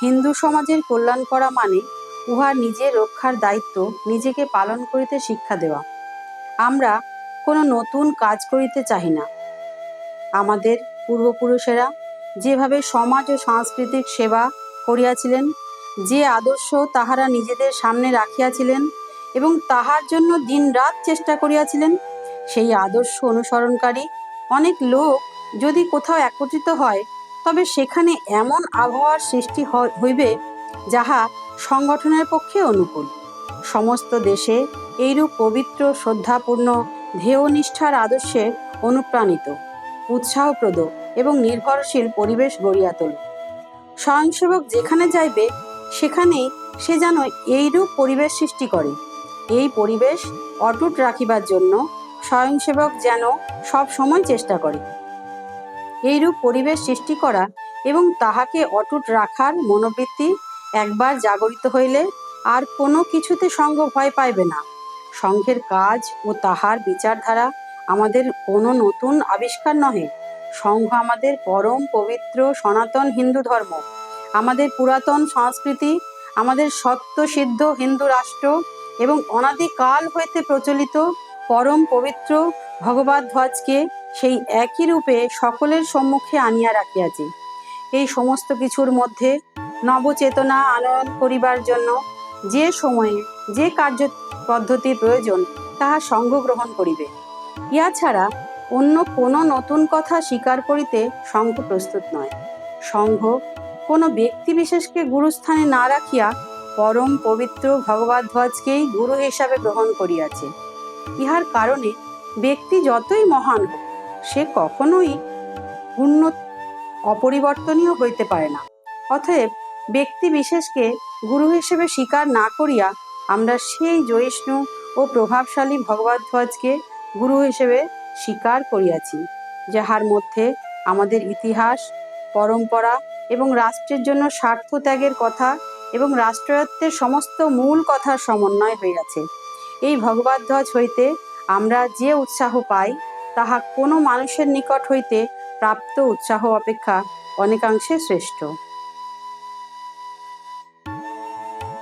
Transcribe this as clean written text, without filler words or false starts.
হিন্দু সমাজের কল্যাণ করা মানে উহার নিজের রক্ষার দায়িত্ব নিজেকে পালন করিতে শিক্ষা দেওয়া। আমরা কোনো নতুন কাজ করিতে চাহি না। আমাদের পূর্বপুরুষেরা যেভাবে সমাজ ও সাংস্কৃতিক সেবা করিয়াছিলেন, যে আদর্শ তাহারা নিজেদের সামনে রাখিয়াছিলেন এবং তাহার জন্য দিনরাত চেষ্টা করিয়াছিলেন, সেই আদর্শ অনুসরণকারী অনেক লোক যদি কোথাও একত্রিত হয়, তবে সেখানে এমন আবহাওয়ার সৃষ্টি হইবে যাহা সংগঠনের পক্ষে অনুকূল। সমস্ত দেশে এইরূপ পবিত্র শ্রদ্ধাপূর্ণ ধ্যেয়নিষ্ঠার আদর্শে অনুপ্রাণিত, উৎসাহপ্রদ এবং নির্ভরশীল পরিবেশ গড়িয়া তোল। স্বয়ংসেবক যেখানে যাইবে সেখানেই সে যেন এইরূপ পরিবেশ সৃষ্টি করে। এই পরিবেশ অটুট রাখিবার জন্য স্বয়ংসেবক যেন সব সময় চেষ্টা করে। এইরূপ পরিবেশ সৃষ্টি করা এবং তাহাকে অটুট রাখার মনোবৃত্তি একবার জাগরিত হইলে আর কোনো কিছুতে সঙ্ঘ ভয় পাইবে না। সংঘের কাজ ও তাহার বিচারধারা আমাদের কোনো নতুন আবিষ্কার নহে। সংঘ আমাদের পরম পবিত্র সনাতন হিন্দু ধর্ম, আমাদের পুরাতন সংস্কৃতি, আমাদের সত্য সিদ্ধ হিন্দু রাষ্ট্র এবং অনাদিকাল হইতে প্রচলিত পরম পবিত্র ভগবদ্ধ্বজকে সেই একই রূপে সকলের সম্মুখে আনিয়া রাখিয়াছে। এই সমস্ত কিছুর মধ্যে নবচেতনা আনয়ন করিবার জন্য যে সময়ে যে কার্য পদ্ধতির প্রয়োজন তাহা সংঘ গ্রহণ করিবে। ইহা ছাড়া অন্য কোনো নতুন কথা স্বীকার করিতে সংঘ প্রস্তুত নয়। সংঘ কোনো ব্যক্তি বিশেষকে গুরুস্থানে না রাখিয়া পরম পবিত্র ভগবদ্ধ্বজকেই গুরু হিসাবে গ্রহণ করিয়াছে। ইহার কারণে ব্যক্তি যতই মহান হোক, সে কখনোই পূর্ণ অপরিবর্তনীয় হইতে পারে না। অতএব ব্যক্তি বিশেষকে গুরু হিসেবে স্বীকার না করিয়া আমরা সেই জয়িষ্ণু ও প্রভাবশালী ভগবদ্ধ্বজকে গুরু হিসেবে স্বীকার করিয়াছি, যাহার মধ্যে আমাদের ইতিহাস, পরম্পরা এবং রাষ্ট্রের জন্য স্বার্থ ত্যাগের কথা এবং রাষ্ট্রায়ত্তের সমস্ত মূল কথার সমন্বয় হইয়াছে। এই ভগবদ্ধ্বজ হইতে আমরা যে উৎসাহ পাই, তাহা কোনো মানুষের নিকট হইতে প্রাপ্ত উৎসাহ অপেক্ষা অনেকাংশে শ্রেষ্ঠ।